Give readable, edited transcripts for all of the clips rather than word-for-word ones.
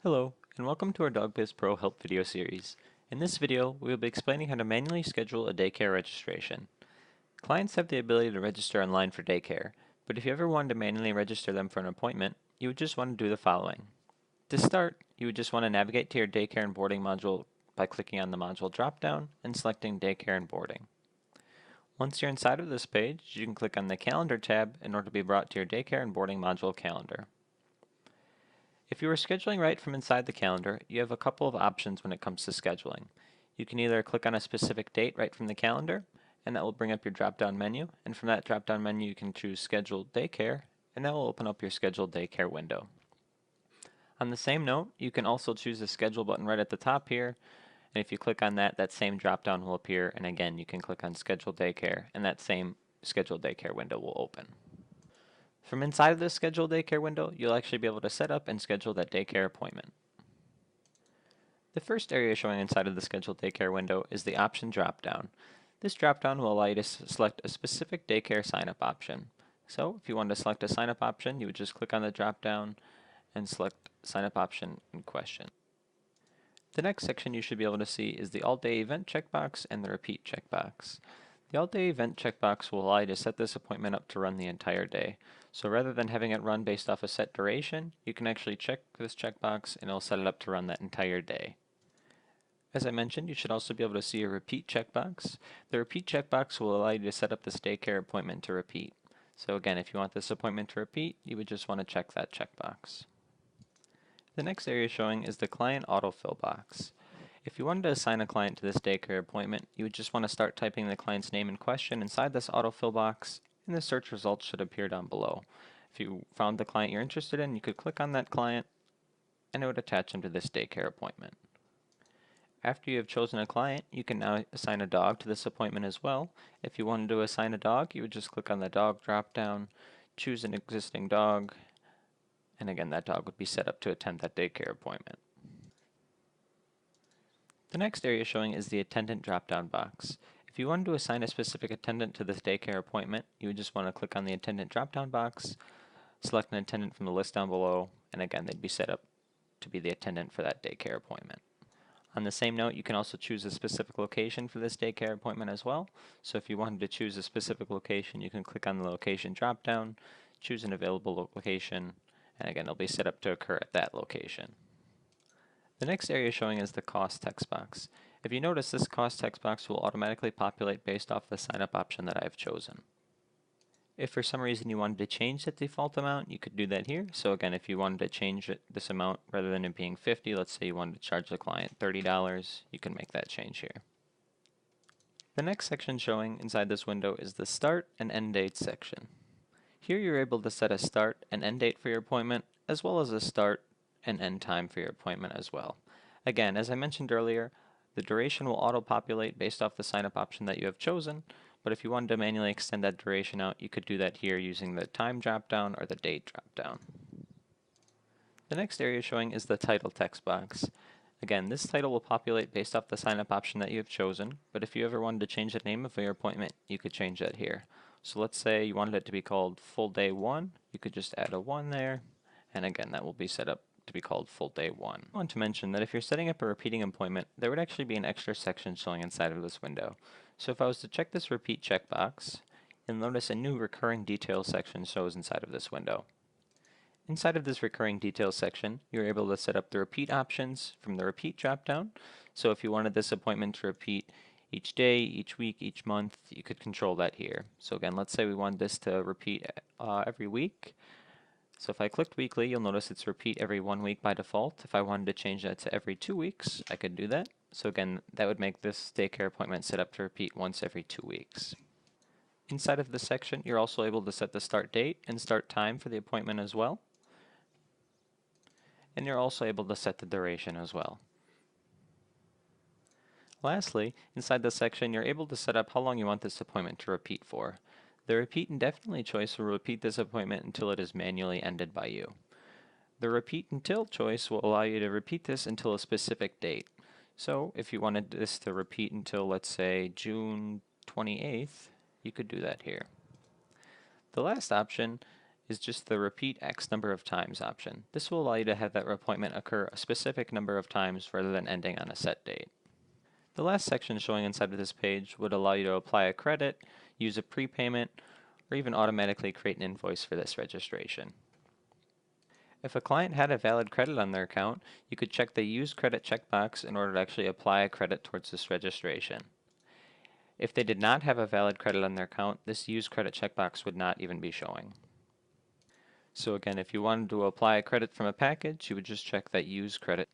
Hello, and welcome to our DogBizPro help video series. In this video, we will be explaining how to manually schedule a daycare registration. Clients have the ability to register online for daycare, but if you ever wanted to manually register them for an appointment, you would just want to do the following. To start, you would just want to navigate to your daycare and boarding module by clicking on the module dropdown and selecting Daycare and Boarding. Once you're inside of this page, you can click on the Calendar tab in order to be brought to your daycare and boarding module calendar. If you are scheduling right from inside the calendar, you have a couple of options when it comes to scheduling. You can either click on a specific date right from the calendar, and that will bring up your drop-down menu, and from that drop-down menu you can choose Scheduled Daycare, and that will open up your Scheduled Daycare window. On the same note, you can also choose the Schedule button right at the top here, and if you click on that, that same drop-down will appear, and again you can click on Scheduled Daycare, and that same Scheduled Daycare window will open. From inside of the Schedule Daycare window, you'll actually be able to set up and schedule that daycare appointment. The first area showing inside of the Schedule Daycare window is the Option dropdown. This dropdown will allow you to select a specific daycare sign-up option. So, if you wanted to select a sign-up option, you would just click on the dropdown and select sign-up option in question. The next section you should be able to see is the All-Day Event checkbox and the Repeat checkbox. The All-Day Event checkbox will allow you to set this appointment up to run the entire day. So rather than having it run based off a set duration, you can actually check this checkbox and it'll set it up to run that entire day. As I mentioned, you should also be able to see a Repeat checkbox. The Repeat checkbox will allow you to set up this daycare appointment to repeat. So again, if you want this appointment to repeat, you would just want to check that checkbox. The next area showing is the Client Autofill box. If you wanted to assign a client to this daycare appointment, you would just want to start typing the client's name in question inside this autofill box, and the search results should appear down below. If you found the client you're interested in, you could click on that client, and it would attach them to this daycare appointment. After you have chosen a client, you can now assign a dog to this appointment as well. If you wanted to assign a dog, you would just click on the dog drop-down, choose an existing dog, and again, that dog would be set up to attend that daycare appointment. The next area showing is the attendant drop-down box. If you wanted to assign a specific attendant to this daycare appointment, you would just want to click on the attendant drop-down box, select an attendant from the list down below, and again, they'd be set up to be the attendant for that daycare appointment. On the same note, you can also choose a specific location for this daycare appointment as well. So if you wanted to choose a specific location, you can click on the location drop-down, choose an available location, and again, it'll be set up to occur at that location. The next area showing is the cost text box. If you notice, this cost text box will automatically populate based off the sign up option that I've chosen. If for some reason you wanted to change the default amount, you could do that here. So again, if you wanted to change this amount rather than it being $50, let's say you wanted to charge the client $30, you can make that change here. The next section showing inside this window is the start and end date section. Here you're able to set a start and end date for your appointment, as well as a start and end time for your appointment as well. Again, as I mentioned earlier, the duration will auto-populate based off the sign-up option that you have chosen, but if you wanted to manually extend that duration out, you could do that here using the time drop-down or the date drop-down. The next area showing is the title text box. Again, this title will populate based off the sign-up option that you have chosen, but if you ever wanted to change the name of your appointment, you could change that here. So let's say you wanted it to be called Full Day 1, you could just add a 1 there, and again, that will be set up to be called Full Day 1. I want to mention that if you're setting up a repeating appointment, there would actually be an extra section showing inside of this window. So if I was to check this repeat checkbox, you'll notice a new recurring details section shows inside of this window. Inside of this recurring details section, you're able to set up the repeat options from the repeat dropdown. So if you wanted this appointment to repeat each day, each week, each month, you could control that here. So again, let's say we wanted this to repeat every week. So if I clicked weekly, you'll notice it's repeat every 1 week by default. If I wanted to change that to every 2 weeks, I could do that. So again, that would make this daycare appointment set up to repeat once every 2 weeks. Inside of this section, you're also able to set the start date and start time for the appointment as well. And you're also able to set the duration as well. Lastly, inside this section, you're able to set up how long you want this appointment to repeat for. The repeat indefinitely choice will repeat this appointment until it is manually ended by you. The repeat until choice will allow you to repeat this until a specific date. So if you wanted this to repeat until, let's say, June 28th, you could do that here. The last option is just the repeat X number of times option. This will allow you to have that appointment occur a specific number of times rather than ending on a set date. The last section showing inside of this page would allow you to apply a credit, use a prepayment, or even automatically create an invoice for this registration. If a client had a valid credit on their account, you could check the Use Credit checkbox in order to actually apply a credit towards this registration. If they did not have a valid credit on their account, this Use Credit checkbox would not even be showing. So again, if you wanted to apply a credit from a package, you would just check that Use Credit.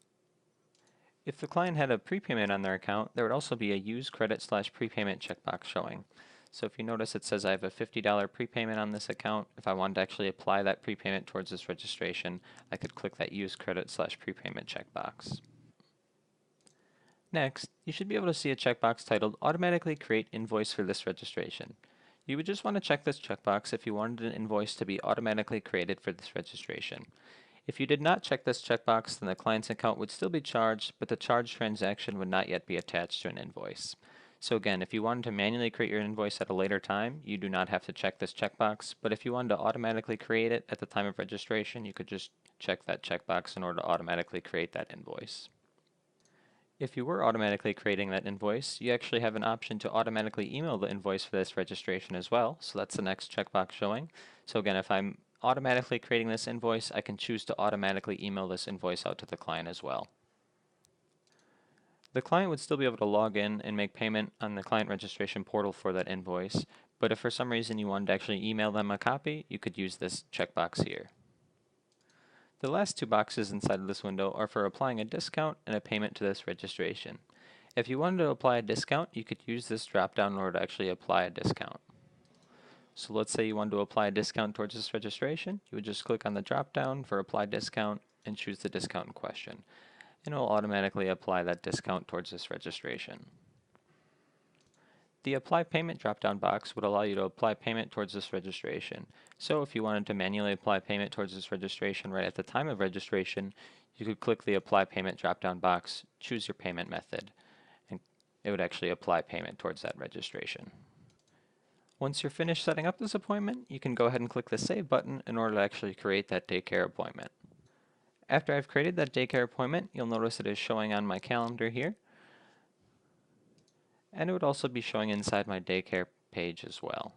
If the client had a prepayment on their account, there would also be a Use Credit/prepayment checkbox showing. So if you notice, it says I have a $50 prepayment on this account. If I wanted to actually apply that prepayment towards this registration, I could click that Use Credit/prepayment checkbox. Next, you should be able to see a checkbox titled Automatically Create Invoice for this registration. You would just want to check this checkbox if you wanted an invoice to be automatically created for this registration. If you did not check this checkbox, then the client's account would still be charged, but the charged transaction would not yet be attached to an invoice. So again, if you wanted to manually create your invoice at a later time, you do not have to check this checkbox, but if you wanted to automatically create it at the time of registration, you could just check that checkbox in order to automatically create that invoice. If you were automatically creating that invoice, you actually have an option to automatically email the invoice for this registration as well, so that's the next checkbox showing. So again, if I'm automatically creating this invoice, I can choose to automatically email this invoice out to the client as well. The client would still be able to log in and make payment on the client registration portal for that invoice, but if for some reason you wanted to actually email them a copy, you could use this checkbox here. The last two boxes inside of this window are for applying a discount and a payment to this registration. If you wanted to apply a discount, you could use this drop-down in order to actually apply a discount. So let's say you wanted to apply a discount towards this registration, you would just click on the drop-down for Apply Discount and choose the discount in question, and it will automatically apply that discount towards this registration. The Apply Payment drop-down box would allow you to apply payment towards this registration. So if you wanted to manually apply payment towards this registration right at the time of registration, you could click the Apply Payment drop-down box, choose your payment method, and it would actually apply payment towards that registration. Once you're finished setting up this appointment, you can go ahead and click the Save button in order to actually create that Daycare appointment. After I've created that Daycare appointment, you'll notice it is showing on my calendar here, and it would also be showing inside my Daycare page as well.